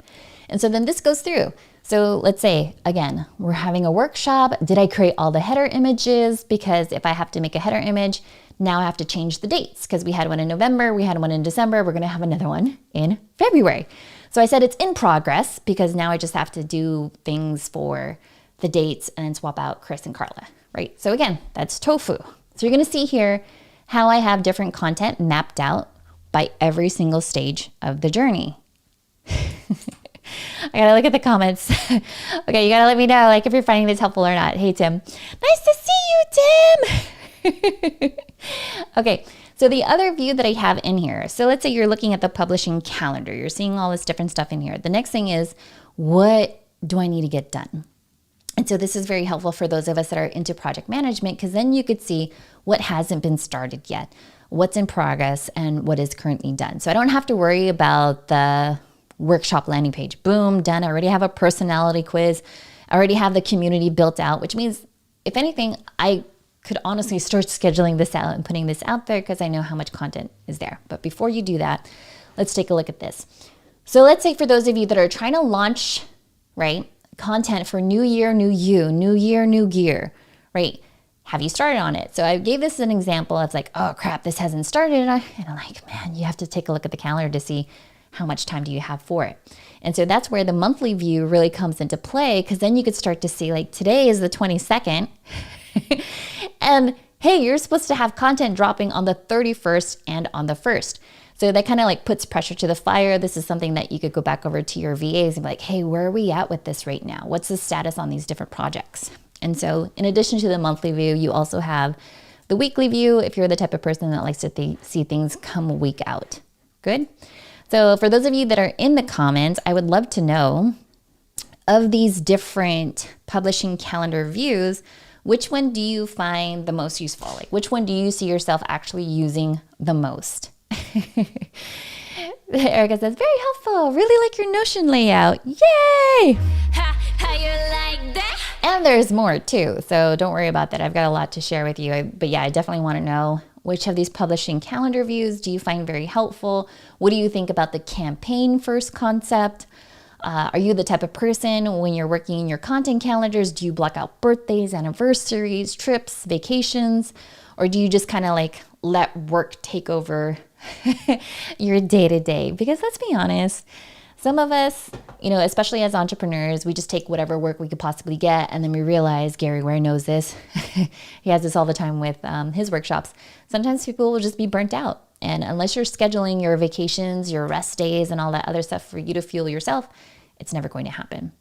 And so then this goes through. So let's say, again, we're having a workshop. Did I create all the header images? Because if I have to make a header image, now I have to change the dates because we had one in November, we had one in December, we're going to have another one in February. So I said it's in progress because now I just have to do things for the dates and then swap out Chris and Carla, right? So again, that's TOFU. So you're going to see here how I have different content mapped out by every single stage of the journey. I gotta look at the comments. Okay, you gotta let me know like if you're finding this helpful or not. Hey, Tim. Nice to see you, Tim. Okay, so the other view that I have in here. So let's say you're looking at the publishing calendar. You're seeing all this different stuff in here. The next thing is, what do I need to get done? And so this is very helpful for those of us that are into project management because then you could see what hasn't been started yet, what's in progress, and what is currently done. So I don't have to worry about the workshop landing page. Boom, done. I already have a personality quiz. I already have the community built out, which means if anything, I could honestly start scheduling this out and putting this out there because I know how much content is there. But before you do that, let's take a look at this. So let's say for those of you that are trying to launch, right, content for new year, new you, new year, new gear, right? Have you started on it? So I gave this as an example of like, oh crap, this hasn't started. And I'm like, man, you have to take a look at the calendar to see how much time do you have for it? And so that's where the monthly view really comes into play because then you could start to see like today is the 22nd and hey, you're supposed to have content dropping on the 31st and on the 1st. So that kind of like puts pressure to the fire. This is something that you could go back over to your VAs and be like, hey, where are we at with this right now? What's the status on these different projects? And so in addition to the monthly view, you also have the weekly view if you're the type of person that likes to see things come a week out. Good? So for those of you that are in the comments, I would love to know of these different publishing calendar views, which one do you find the most useful? Like which one do you see yourself actually using the most? Erica says, very helpful. Really like your Notion layout. Yay! How you like that? And there's more too. So don't worry about that. I've got a lot to share with you. But yeah, I definitely want to know which of these publishing calendar views do you find very helpful? What do you think about the campaign first concept? Are you the type of person when you're working in your content calendars, do you block out birthdays, anniversaries, trips, vacations? Or do you just kind of like let work take over your day-to-day? Because let's be honest, some of us, especially as entrepreneurs, we just take whatever work we could possibly get. And then we realize, Gary Ware knows this. He has this all the time with his workshops. Sometimes people will just be burnt out. And unless you're scheduling your vacations, your rest days, and all that other stuff for you to fuel yourself, it's never going to happen.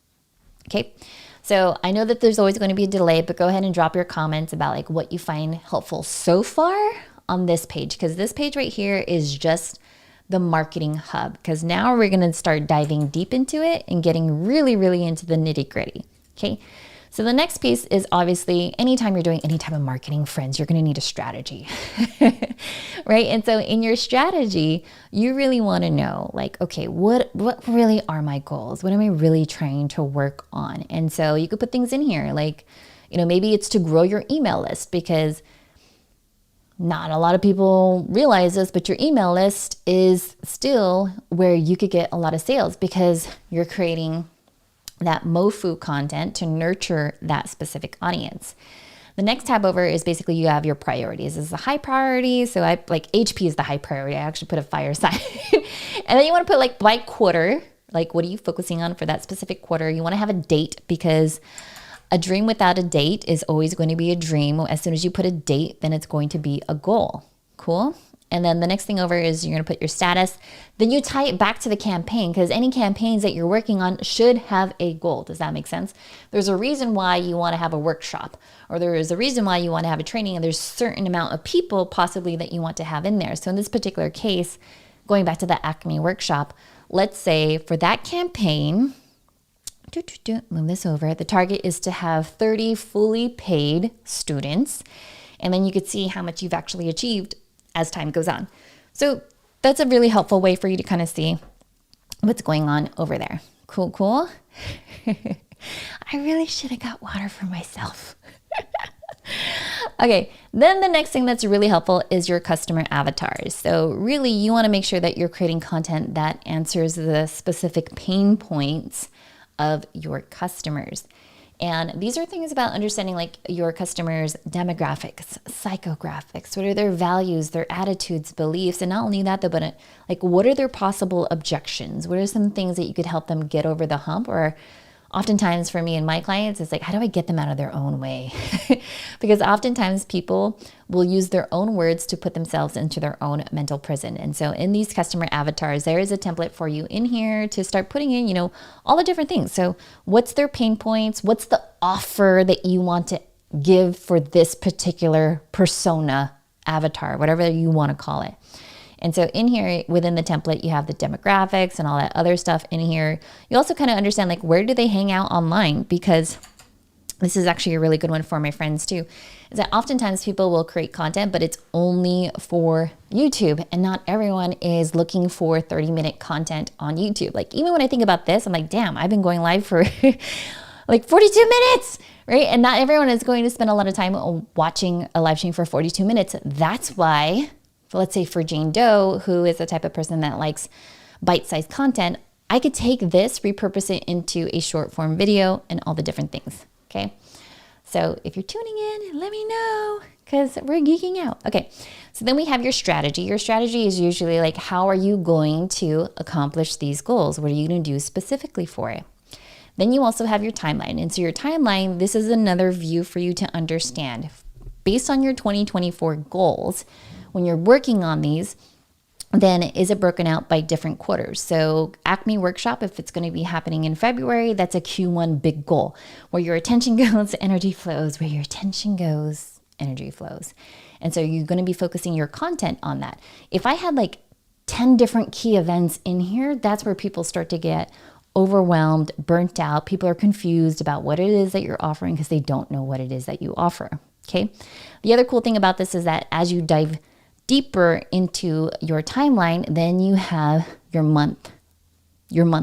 Okay. So I know that there's always going to be a delay, but go ahead and drop your comments about like what you find helpful so far on this page. Because this page right here is just the marketing hub, because now we're going to start diving deep into it and getting really, really into the nitty gritty. Okay. So the next piece is obviously anytime you're doing any type of marketing, friends, you're going to need a strategy, right? And so in your strategy, you really want to know like, okay, what really are my goals? What am I really trying to work on? And so you could put things in here like, maybe it's to grow your email list, because not a lot of people realize this, but your email list is still where you could get a lot of sales because you're creating that MOFU content to nurture that specific audience. The next tab over is basically you have your priorities. This is a high priority. So I like HP is the high priority. I actually put a fire sign. And then you want to put like by quarter, like what are you focusing on for that specific quarter? You want to have a date, because a dream without a date is always going to be a dream. As soon as you put a date, then it's going to be a goal. Cool. And then the next thing over is you're going to put your status. Then you tie it back to the campaign, because any campaigns that you're working on should have a goal. Does that make sense? There's a reason why you want to have a workshop, or there is a reason why you want to have a training, and there's a certain amount of people possibly that you want to have in there. So in this particular case, going back to the ECAMM workshop, let's say for that campaign, move this over. The target is to have 30 fully paid students. And then you could see how much you've actually achieved as time goes on. So that's a really helpful way for you to kind of see what's going on over there. Cool. I really should have got water for myself. Okay, then the next thing that's really helpful is your customer avatars. So really you want to make sure that you're creating content that answers the specific pain points of your customers. And these are things about understanding like your customers' demographics, psychographics, what are their values, their attitudes, beliefs, and not only that, but like what are their possible objections? What are some things that you could help them get over the hump? Or oftentimes for me and my clients, it's like, how do I get them out of their own way? Because oftentimes people will use their own words to put themselves into their own mental prison. And so in these customer avatars, there is a template for you in here to start putting in, all the different things. So what's their pain points? What's the offer that you want to give for this particular persona avatar, whatever you want to call it? And so in here, within the template, you have the demographics and all that other stuff in here. You also kind of understand like, where do they hang out online? Because this is actually a really good one for my friends too, is that oftentimes people will create content, but it's only for YouTube, and not everyone is looking for 30-minute content on YouTube. Like even when I think about this, I'm like, damn, I've been going live for like 42 minutes, right? And not everyone is going to spend a lot of time watching a live stream for 42 minutes. That's why, let's say for Jane Doe, who is the type of person that likes bite-sized content, I could take this, repurpose it into a short form video and all the different things, okay? So if you're tuning in, let me know, because we're geeking out. Okay, so then we have your strategy. Your strategy is usually like, how are you going to accomplish these goals? What are you going to do specifically for it? Then you also have your timeline. And so your timeline, this is another view for you to understand. Based on your 2024 goals, when you're working on these, then is it broken out by different quarters? So ECAMM workshop, if it's going to be happening in February, that's a Q1 big goal. Where your attention goes, energy flows. Where your attention goes, energy flows. And so you're going to be focusing your content on that. If I had like 10 different key events in here, that's where people start to get overwhelmed, burnt out. People are confused about what it is that you're offering because they don't know what it is that you offer. Okay. The other cool thing about this is that as you dive deeper into your timeline, then you have your month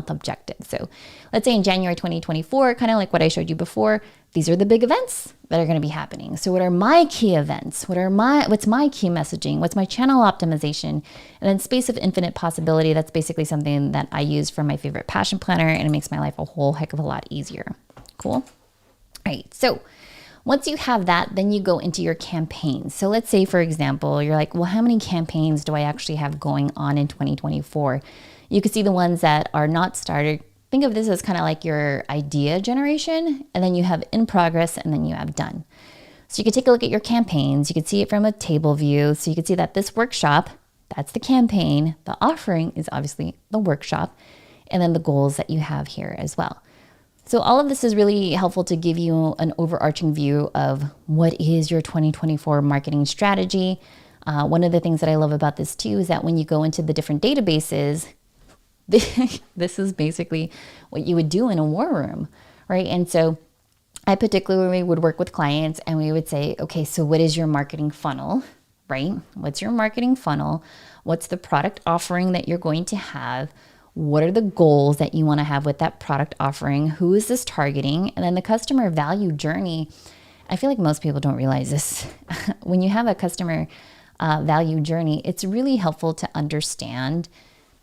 objective. So let's say in January 2024, kind of like what I showed you before, these are the big events that are going to be happening. So what are my key events? What's my key messaging? What's my channel optimization? And then space of infinite possibility. That's basically something that I use for my favorite passion planner, and it makes my life a whole heck of a lot easier. Cool. All right. So once you have that, then you go into your campaigns. So let's say, for example, you're like, well, how many campaigns do I actually have going on in 2024? You can see the ones that are not started. Think of this as kind of like your idea generation, and then you have in progress, and then you have done. So you can take a look at your campaigns. You can see it from a table view. So you can see that this workshop, that's the campaign. The offering is obviously the workshop, and then the goals that you have here as well. So all of this is really helpful to give you an overarching view of what is your 2024 marketing strategy. One of the things that I love about this too is that when you go into the different databases, this is basically what you would do in a war room, right? And so I particularly would work with clients and we would say, okay, so what is your marketing funnel, right? What's your marketing funnel? What's the product offering that you're going to have? What are the goals that you want to have with that product offering? Who is this targeting? And then the customer value journey. I feel like most people don't realize this. When you have a customer value journey, it's really helpful to understand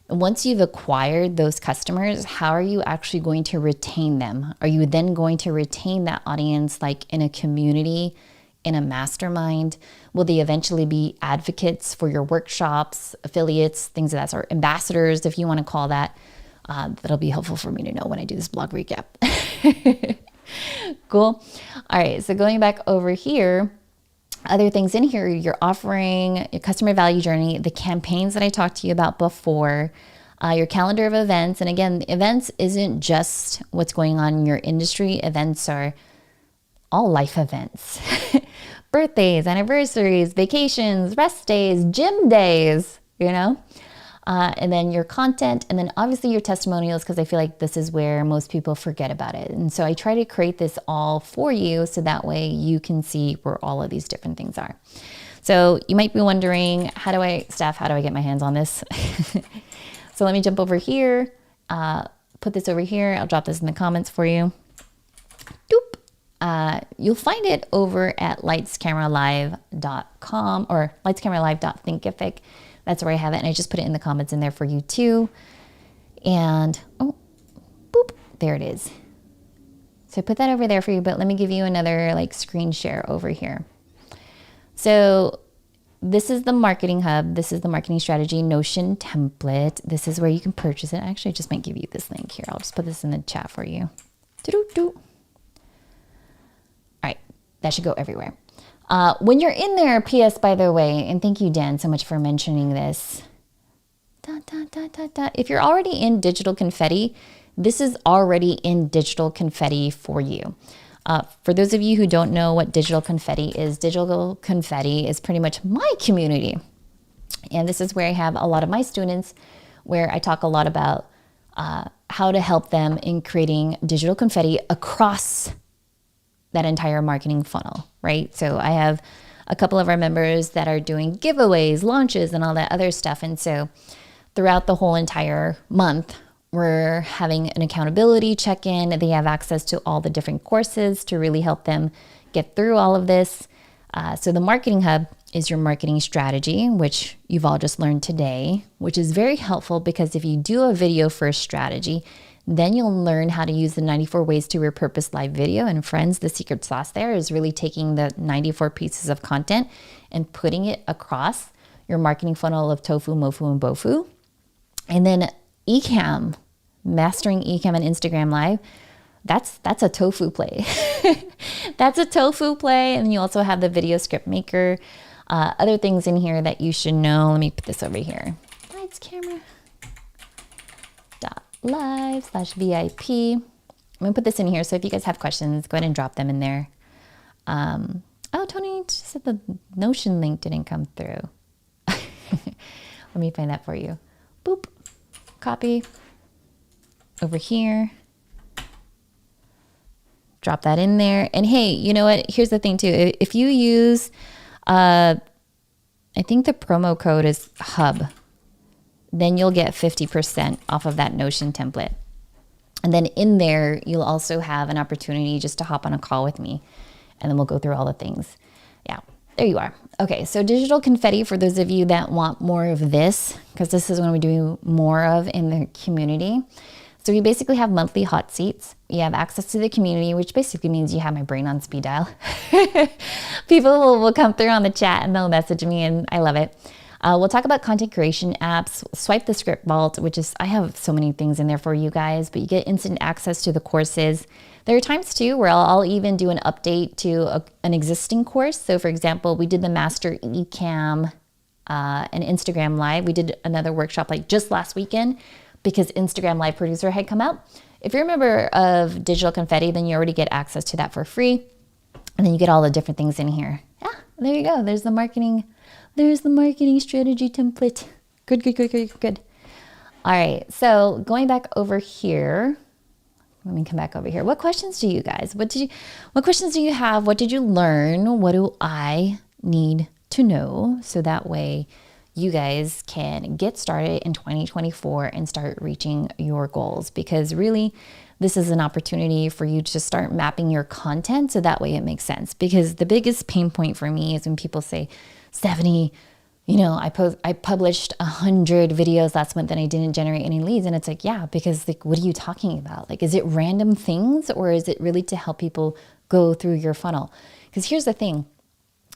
once you've acquired those customers, how are you actually going to retain them? Are you then going to retain that audience like in a community, in a mastermind? Will they eventually be advocates for your workshops, affiliates, things of that sort, ambassadors, if you want to call that? That'll be helpful for me to know when I do this blog recap. Cool. All right, so going back over here, other things in here, you're offering your customer value journey, the campaigns that I talked to you about before, your calendar of events. And again, events isn't just what's going on in your industry. Events are all life events, birthdays, anniversaries, vacations, rest days, gym days, you know? And then your content, and then obviously your testimonials, because I feel like this is where most people forget about it. And so I try to create this all for you so that way you can see where all of these different things are. So you might be wondering, how do I get my hands on this? So let me jump over here, put this over here. I'll drop this in the comments for you. Doop. You'll find it over at lightscameralive.com or lightscameralive.thinkific. That's where I have it. And I just put it in the comments in there for you too. And, oh, boop, there it is. So I put that over there for you, but let me give you another like screen share over here. So this is the marketing hub. This is the marketing strategy Notion template. This is where you can purchase it. Actually, I just might give you this link here. I'll just put this in the chat for you. Doo-doo-doo. All right, that should go everywhere. When you're in there, PS, by the way, and thank you, Dan, so much for mentioning this. If you're already in Digital Confetti, this is already in Digital Confetti for you. For those of you who don't know what Digital Confetti is pretty much my community. And this is where I have a lot of my students, where I talk a lot about how to help them in creating Digital Confetti across that entire marketing funnel, right? So I have a couple of our members that are doing giveaways, launches, and all that other stuff. And so throughout the whole entire month, we're having an accountability check-in. They have access to all the different courses to really help them get through all of this. So the Marketing Hub is your marketing strategy, which you've all just learned today, which is very helpful because if you do a video first strategy, then you'll learn how to use the 94 ways to repurpose live video. And friends, the secret sauce there is really taking the 94 pieces of content and putting it across your marketing funnel of TOFU, MOFU, and BOFU. And then ECAMM, mastering ECAMM and Instagram Live, that's a TOFU play. That's a TOFU play. And you also have the video script maker. Other things in here that you should know. Let me put this over here. Lights, camera. Live/VIP. I'm gonna put this in here. So if you guys have questions, go ahead and drop them in there. Oh, Tony said the Notion link didn't come through. Let me find that for you. Boop. Copy. Over here. Drop that in there. And hey, you know what? Here's the thing too. If you use, I think the promo code is HUB, then you'll get 50% off of that Notion template. And then in there, you'll also have an opportunity just to hop on a call with me, and then we'll go through all the things. Yeah, there you are. Okay, so Digital Confetti, for those of you that want more of this, because this is what we do more of in the community. So we basically have monthly hot seats. You have access to the community, which basically means you have my brain on speed dial. People will come through on the chat and they'll message me, and I love it. We'll talk about content creation apps, Swipe the Script Vault, which is, I have so many things in there for you guys, but you get instant access to the courses. There are times too where I'll even do an update to an existing course. So for example, we did the Master ECAMM and Instagram Live. We did another workshop like just last weekend because Instagram Live Producer had come out. If you're a member of Digital Confetti, then you already get access to that for free. And then you get all the different things in here. Yeah, there you go. There's the marketing strategy template. Good. All right, so going back over here, Let me come back over here. What questions do you guys, what questions do you have? What did you learn? What do I need to know? So that way you guys can get started in 2024 and start reaching your goals, because really this is an opportunity for you to start mapping your content so that way it makes sense. Because the biggest pain point for me is when people say, Stephanie, I published 100 videos last month and I didn't generate any leads. And it's like, yeah, because like, what are you talking about? Like, is it random things, or is it really to help people go through your funnel? Because here's the thing,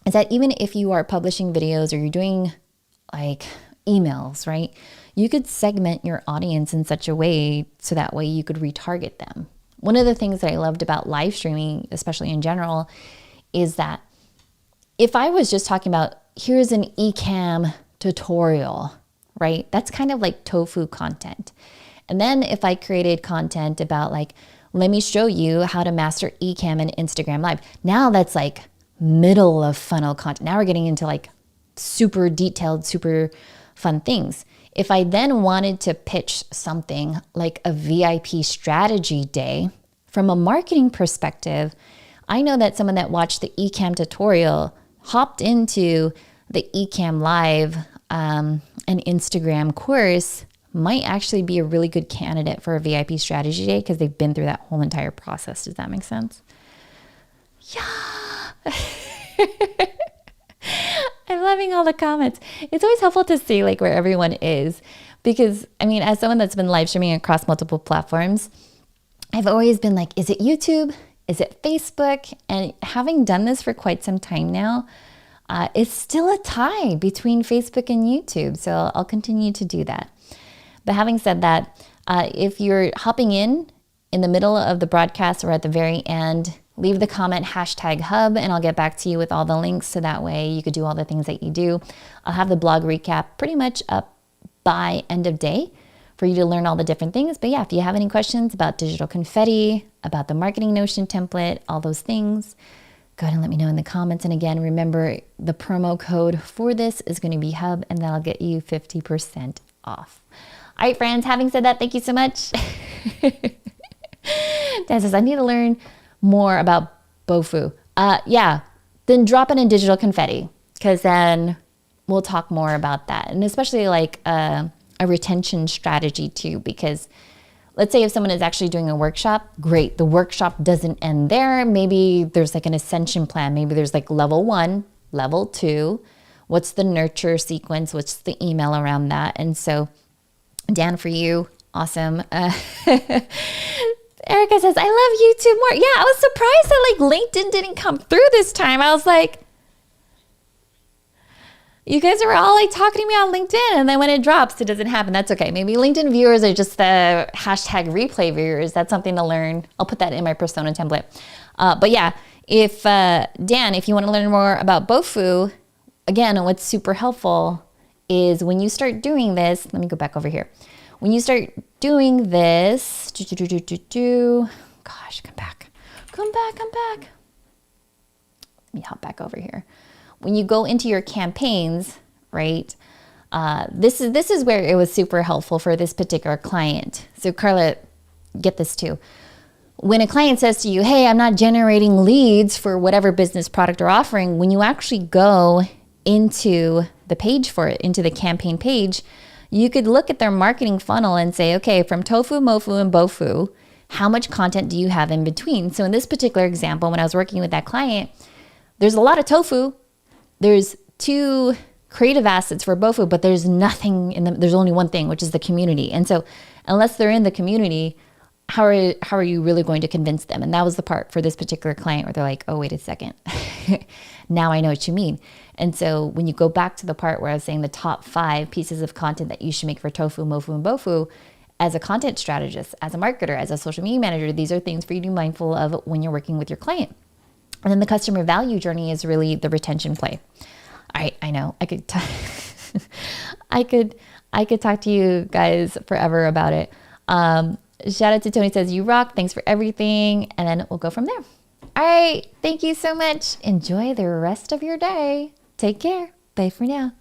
is that even if you are publishing videos or you're doing like emails, right? You could segment your audience in such a way so that way you could retarget them. One of the things that I loved about live streaming, especially in general, is that if I was just talking about, here's an ECAMM tutorial, right? That's kind of like TOFU content. And then if I created content about like, let me show you how to master ECAMM and Instagram Live. Now that's like middle of funnel content. Now we're getting into like super detailed, super fun things. If I then wanted to pitch something like a VIP strategy day, from a marketing perspective, I know that someone that watched the ECAMM tutorial hopped into the ECAMM Live and Instagram course might actually be a really good candidate for a VIP strategy day because they've been through that whole entire process. Does that make sense? Yeah. I'm loving all the comments. It's always helpful to see like where everyone is, because I mean, as someone that's been live streaming across multiple platforms, I've always been like, is it YouTube? Is it Facebook? And having done this for quite some time now, it's still a tie between Facebook and YouTube. So I'll continue to do that. But having said that, if you're hopping in the middle of the broadcast or at the very end, leave the comment #hub and I'll get back to you with all the links. So that way you could do all the things that you do. I'll have the blog recap pretty much up by end of day for you to learn all the different things. But yeah, if you have any questions about digital confetti, about the marketing notion template, all those things, go ahead and let me know in the comments. And again, remember the promo code for this is going to be HUB, and that'll get you 50% off. All right, friends, having said that, thank you so much. Dan says, I need to learn more about BOFU. Yeah, then drop it in digital confetti, because then we'll talk more about that. And especially like a retention strategy too, because let's say if someone is actually doing a workshop, great. The workshop doesn't end there. Maybe there's like an ascension plan. Maybe there's like level 1, level 2. What's the nurture sequence? What's the email around that? And so Dan, for you, awesome. Erica says, I love YouTube more. Yeah, I was surprised that like LinkedIn didn't come through this time. I was like, you guys are all like talking to me on LinkedIn, and then when it drops, it doesn't happen. That's okay. Maybe LinkedIn viewers are just the #replay viewers. That's something to learn. I'll put that in my persona template. But yeah, if Dan, if you want to learn more about BOFU, again, what's super helpful is when you start doing this, let me go back over here. When you start doing this, gosh, come back. Let me hop back over here. When you go into your campaigns, right? This is where it was super helpful for this particular client. So Carla, get this too. When a client says to you, hey, I'm not generating leads for whatever business product or offering, when you actually go into the page for it, into the campaign page, you could look at their marketing funnel and say, okay, from TOFU, MOFU, and BOFU, how much content do you have in between? So in this particular example, when I was working with that client, there's a lot of TOFU. There's 2 creative assets for BOFU, but there's nothing in them. There's only one thing, which is the community. And so unless they're in the community, how are you really going to convince them? And that was the part for this particular client where they're like, oh, wait a second. Now I know what you mean. And so when you go back to the part where I was saying the top 5 pieces of content that you should make for TOFU, MOFU, and BOFU, as a content strategist, as a marketer, as a social media manager, these are things for you to be mindful of when you're working with your client. And then the customer value journey is really the retention play. All right, I know I could I could talk to you guys forever about it. Shout out to Tony, says, you rock. Thanks for everything. And then we'll go from there. All right. Thank you so much. Enjoy the rest of your day. Take care. Bye for now.